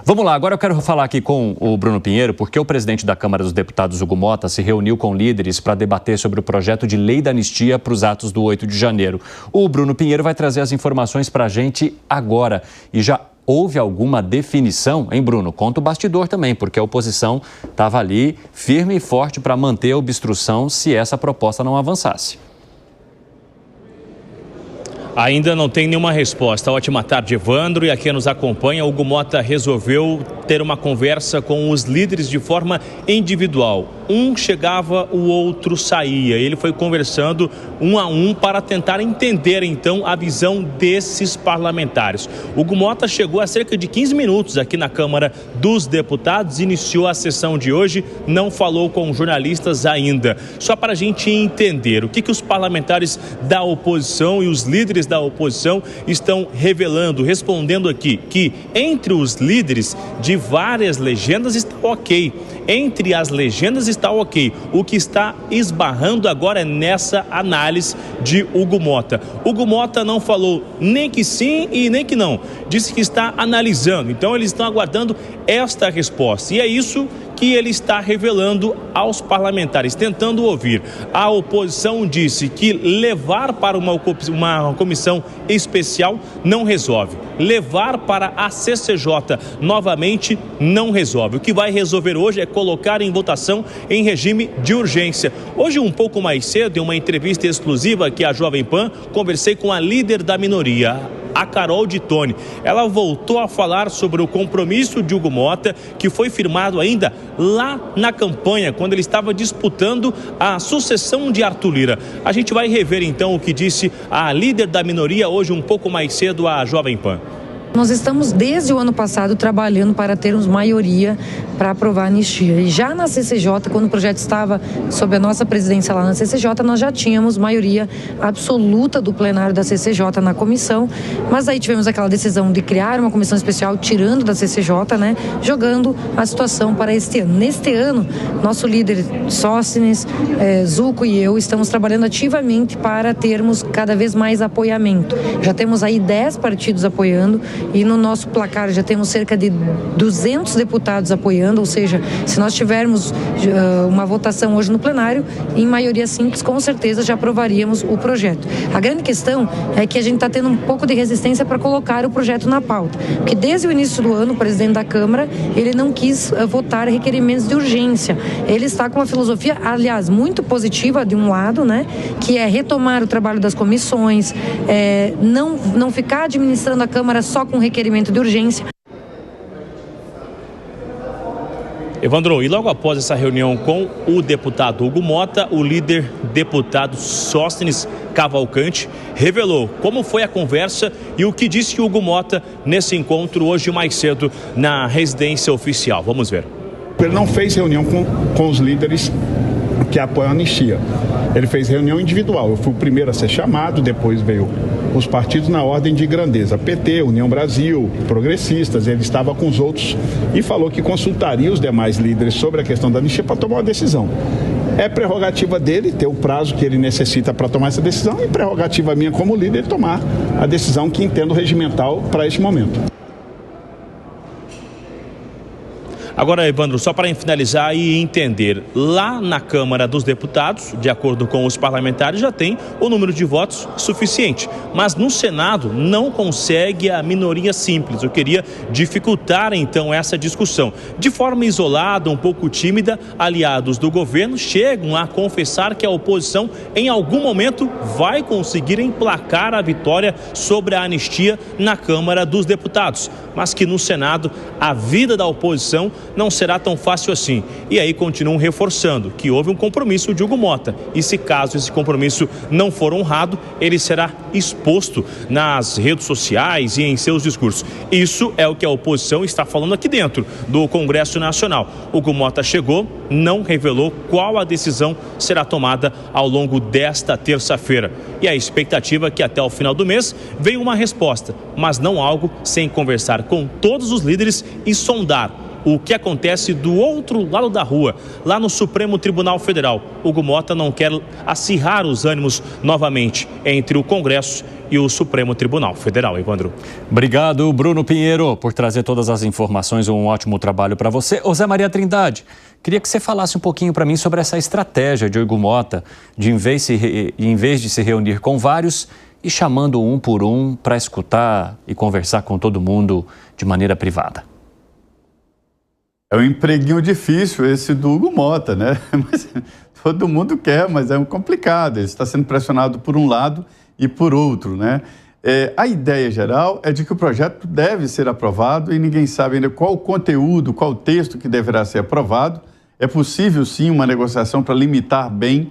Vamos lá, agora eu quero falar aqui com o Bruno Pinheiro, porque o presidente da Câmara dos Deputados, Hugo Motta, se reuniu com líderes para debater sobre o projeto de lei da anistia para os atos do 8 de janeiro. O Bruno Pinheiro vai trazer as informações para a gente agora. E já houve alguma definição, hein, Bruno? Conta o bastidor também, porque a oposição estava ali firme e forte para manter a obstrução se essa proposta não avançasse. Ainda não tem nenhuma resposta. Ótima tarde, Evandro. E a quem nos acompanha, Hugo Motta resolveu ter uma conversa com os líderes de forma individual. Um chegava, o outro saía. Ele foi conversando um a um para tentar entender, então, a visão desses parlamentares. Hugo Motta chegou há cerca de 15 minutos aqui na Câmara dos Deputados, iniciou a sessão de hoje, não falou com jornalistas ainda. Só para a gente entender o que os parlamentares da oposição e os líderes da oposição estão revelando, respondendo aqui, que entre os líderes de várias legendas está ok. Entre as legendas está ok. O que está esbarrando agora é nessa análise de Hugo Motta. Hugo Motta não falou nem que sim e nem que não. Disse que está analisando. Então eles estão aguardando esta resposta. E é isso que ele está revelando aos parlamentares, tentando ouvir. A oposição disse que levar para uma comissão especial não resolve. Levar para a CCJ novamente não resolve. O que vai resolver hoje é colocar em votação em regime de urgência. Hoje, um pouco mais cedo, em uma entrevista exclusiva aqui à Jovem Pan, conversei com a líder da minoria, a Carol de Tone. Ela voltou a falar sobre o compromisso de Hugo Motta, que foi firmado ainda lá na campanha, quando ele estava disputando a sucessão de Arthur Lira. A gente vai rever então o que disse a líder da minoria hoje um pouco mais cedo à Jovem Pan. Nós estamos desde o ano passado trabalhando para termos maioria para aprovar a anistia. E já na CCJ, quando o projeto estava sob a nossa presidência lá na CCJ, nós já tínhamos maioria absoluta do plenário da CCJ na comissão, mas aí tivemos aquela decisão de criar uma comissão especial tirando da CCJ, né, jogando a situação para este ano. Neste ano, nosso líder Sóstenes, Zucco e eu estamos trabalhando ativamente para termos cada vez mais apoiamento. Já temos aí 10 partidos apoiando, e no nosso placar já temos cerca de 200 deputados apoiando, ou seja, se nós tivermos uma votação hoje no plenário, em maioria simples, com certeza já aprovaríamos o projeto. A grande questão é que a gente está tendo um pouco de resistência para colocar o projeto na pauta, porque desde o início do ano, o presidente da Câmara, ele não quis votar requerimentos de urgência. Ele está com uma filosofia, aliás, muito positiva de um lado, né, que é retomar o trabalho das comissões, não ficar administrando a Câmara só com requerimento de urgência. Evandro, e logo após essa reunião com o deputado Hugo Motta, o líder deputado Sóstenes Cavalcante revelou como foi a conversa e o que disse Hugo Motta nesse encontro hoje mais cedo na residência oficial. Vamos ver. Ele não fez reunião com os líderes que apoiam a anistia. Ele fez reunião individual. Eu fui o primeiro a ser chamado, depois veio os partidos na ordem de grandeza. PT, União Brasil, Progressistas, ele estava com os outros e falou que consultaria os demais líderes sobre a questão da anistia para tomar uma decisão. É prerrogativa dele ter o prazo que ele necessita para tomar essa decisão e prerrogativa minha como líder tomar a decisão que entendo regimental para este momento. Agora, Evandro, só para finalizar e entender, lá na Câmara dos Deputados, de acordo com os parlamentares, já tem o número de votos suficiente. Mas no Senado não consegue a minoria simples. Eu queria dificultar, então, essa discussão. De forma isolada, um pouco tímida, aliados do governo chegam a confessar que a oposição, em algum momento, vai conseguir emplacar a vitória sobre a anistia na Câmara dos Deputados. Mas que no Senado, a vida da oposição não será tão fácil assim. E aí continuam reforçando que houve um compromisso de Hugo Motta. E se caso esse compromisso não for honrado, ele será exposto nas redes sociais e em seus discursos. Isso é o que a oposição está falando aqui dentro do Congresso Nacional. Hugo Motta chegou, não revelou qual a decisão será tomada ao longo desta terça-feira. E a expectativa é que até o final do mês venha uma resposta, mas não algo sem conversar com todos os líderes e sondar o que acontece do outro lado da rua, lá no Supremo Tribunal Federal. Hugo Motta não quer acirrar os ânimos novamente entre o Congresso e o Supremo Tribunal Federal. Evandro. Obrigado, Bruno Pinheiro, por trazer todas as informações. Um ótimo trabalho para você. Ô Zé Maria Trindade, queria que você falasse um pouquinho para mim sobre essa estratégia de Hugo Motta, de em vez de se reunir com vários, e chamando um por um para escutar e conversar com todo mundo de maneira privada. É um empreguinho difícil esse do Hugo Motta, né? Mas todo mundo quer, mas é complicado. Ele está sendo pressionado por um lado e por outro, né? A ideia geral é de que o projeto deve ser aprovado e ninguém sabe ainda qual o conteúdo, qual o texto que deverá ser aprovado. É possível, sim, uma negociação para limitar bem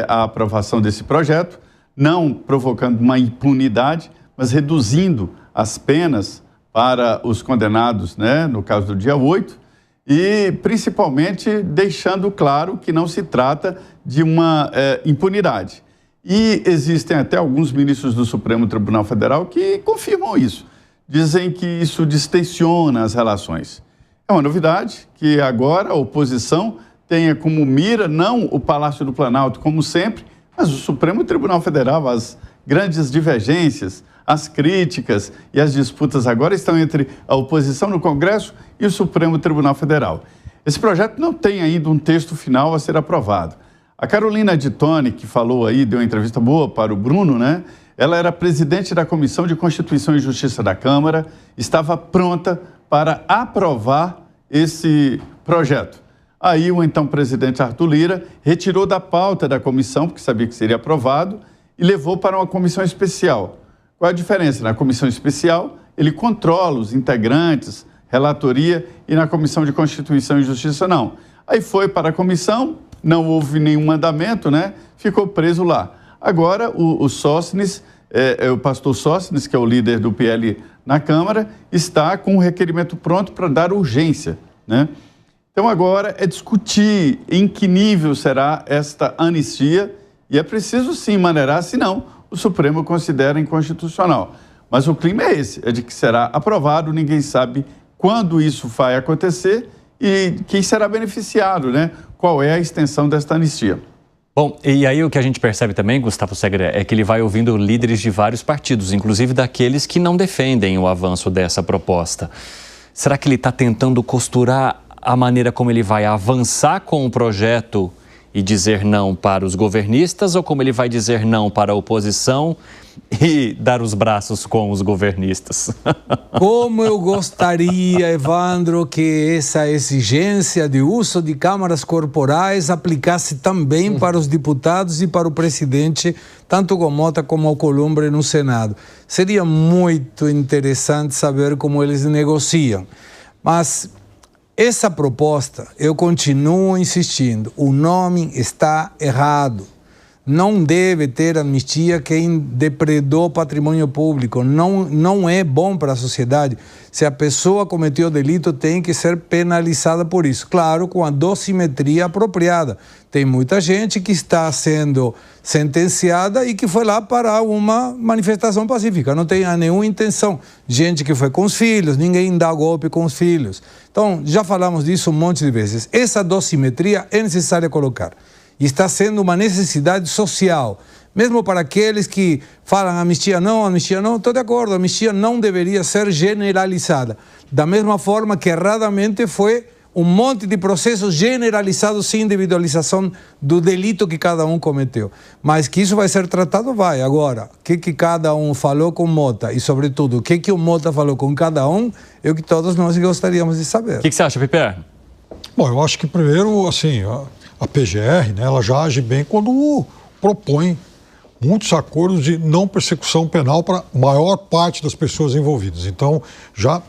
a aprovação desse projeto, não provocando uma impunidade, mas reduzindo as penas para os condenados, né, no caso do dia 8, e principalmente deixando claro que não se trata de uma impunidade. E existem até alguns ministros do Supremo Tribunal Federal que confirmam isso. Dizem que isso distensiona as relações. É uma novidade que agora a oposição tenha como mira não o Palácio do Planalto, como sempre, mas o Supremo Tribunal Federal. As grandes divergências, as críticas e as disputas agora estão entre a oposição no Congresso e o Supremo Tribunal Federal. Esse projeto não tem ainda um texto final a ser aprovado. A Carolina de Tone, que falou aí, deu uma entrevista boa para o Bruno, né? Ela era presidente da Comissão de Constituição e Justiça da Câmara, estava pronta para aprovar esse projeto. Aí o então presidente Arthur Lira retirou da pauta da comissão, porque sabia que seria aprovado, e levou para uma comissão especial. Qual é a diferença? Na comissão especial, ele controla os integrantes, relatoria, e na Comissão de Constituição e Justiça não. Aí foi para a comissão, não houve nenhum mandamento, né? Ficou preso lá. Agora o Sócines, o pastor Sócines, que é o líder do PL na Câmara, está com um requerimento pronto para dar urgência, né? Então agora é discutir em que nível será esta anistia e é preciso sim maneirar, senão o Supremo considera inconstitucional. Mas o clima é esse, é de que será aprovado, ninguém sabe quando isso vai acontecer e quem será beneficiado, né? Qual é a extensão desta anistia. Bom, e aí o que a gente percebe também, Gustavo Segre, é que ele vai ouvindo líderes de vários partidos, inclusive daqueles que não defendem o avanço dessa proposta. Será que ele está tentando costurar a maneira como ele vai avançar com o projeto e dizer não para os governistas, ou como ele vai dizer não para a oposição e dar os braços com os governistas? Como eu gostaria, Evandro, que essa exigência de uso de câmaras corporais aplicasse também para os deputados e para o presidente, tanto o Motta como o Columbre no Senado. Seria muito interessante saber como eles negociam. Mas essa proposta, eu continuo insistindo, o nome está errado. Não deve ter anistia quem depredou patrimônio público. Não é bom para a sociedade. Se a pessoa cometeu delito, tem que ser penalizada por isso. Claro, com a dosimetria apropriada. Tem muita gente que está sendo sentenciada e que foi lá para uma manifestação pacífica. Não tem nenhuma intenção. Gente que foi com os filhos, ninguém dá golpe com os filhos. Então, já falamos disso um monte de vezes. Essa dosimetria é necessária colocar. E está sendo uma necessidade social. Mesmo para aqueles que falam anistia não, estou de acordo, a anistia não deveria ser generalizada. Da mesma forma que erradamente foi um monte de processos generalizados sem individualização do delito que cada um cometeu. Mas que isso vai ser tratado, vai. Agora, o que cada um falou com Motta e, sobretudo, o que o Motta falou com cada um, é o que todos nós gostaríamos de saber. O que você acha, Piper? Bom, eu acho que primeiro, assim, a PGR, né, ela já age bem quando propõe muitos acordos de não persecução penal para a maior parte das pessoas envolvidas. Então, já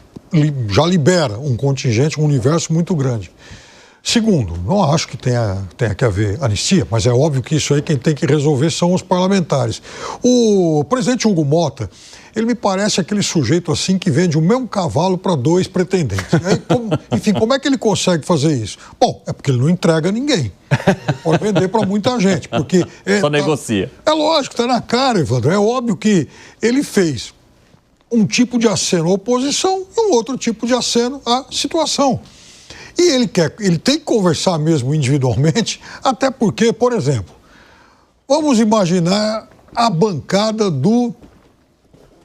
libera um contingente, um universo muito grande. Segundo, não acho que tenha que haver anistia, mas é óbvio que isso aí quem tem que resolver são os parlamentares. O presidente Hugo Motta, ele me parece aquele sujeito assim que vende o mesmo cavalo para dois pretendentes. Enfim, como é que ele consegue fazer isso? Bom, é porque ele não entrega ninguém. Ele pode vender para muita gente, porque... Só negocia. É lógico, está na cara, Evandro. É óbvio que ele fez um tipo de aceno à oposição e um outro tipo de aceno à situação. E ele tem que conversar mesmo individualmente, até porque, por exemplo, vamos imaginar a bancada do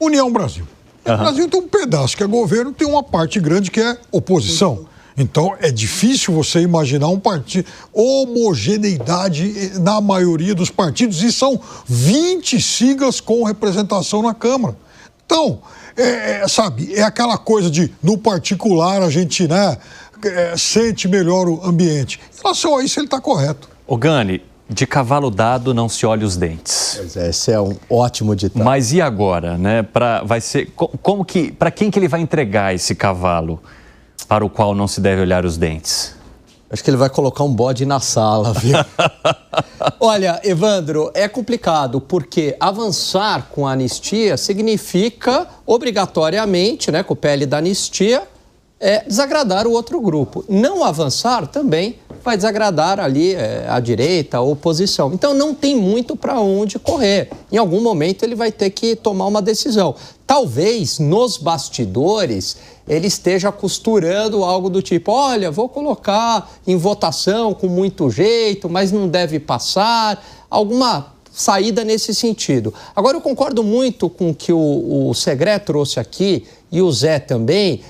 União Brasil. O Brasil tem um pedaço que é governo, tem uma parte grande que é oposição. Então, é difícil você imaginar um partido, homogeneidade na maioria dos partidos, e são 20 siglas com representação na Câmara. Então, sabe, é aquela coisa de, no particular, a gente, né, sente melhor o ambiente. Em relação a isso, ele está correto. Ô Gani, de cavalo dado não se olha os dentes. Pois é, esse é um ótimo ditado. Mas e agora, né? Para quem que ele vai entregar esse cavalo para o qual não se deve olhar os dentes? Acho que ele vai colocar um bode na sala, viu? Olha, Evandro, é complicado, porque avançar com a anistia significa, obrigatoriamente, né, com o PL da anistia, desagradar o outro grupo. Não avançar também vai desagradar ali a direita, a oposição. Então não tem muito para onde correr. Em algum momento ele vai ter que tomar uma decisão. Talvez nos bastidores ele esteja costurando algo do tipo, olha, vou colocar em votação com muito jeito, mas não deve passar, alguma saída nesse sentido. Agora eu concordo muito com o que o Segré trouxe aqui e o Zé também.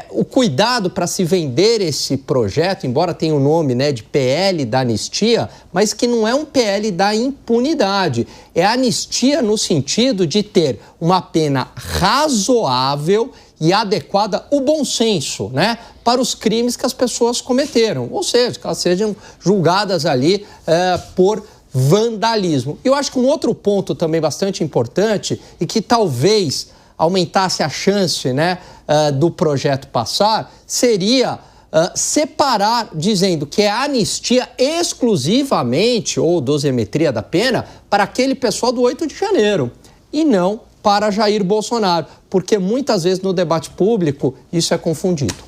O cuidado para se vender esse projeto, embora tenha o nome, né, de PL da anistia, mas que não é um PL da impunidade. É anistia no sentido de ter uma pena razoável e adequada, o bom senso, né, para os crimes que as pessoas cometeram. Ou seja, que elas sejam julgadas ali por vandalismo. Eu acho que um outro ponto também bastante importante e que talvez aumentasse a chance, né, do projeto passar, seria separar, dizendo que é anistia exclusivamente, ou dosimetria da pena, para aquele pessoal do 8 de janeiro, e não para Jair Bolsonaro, porque muitas vezes no debate público isso é confundido.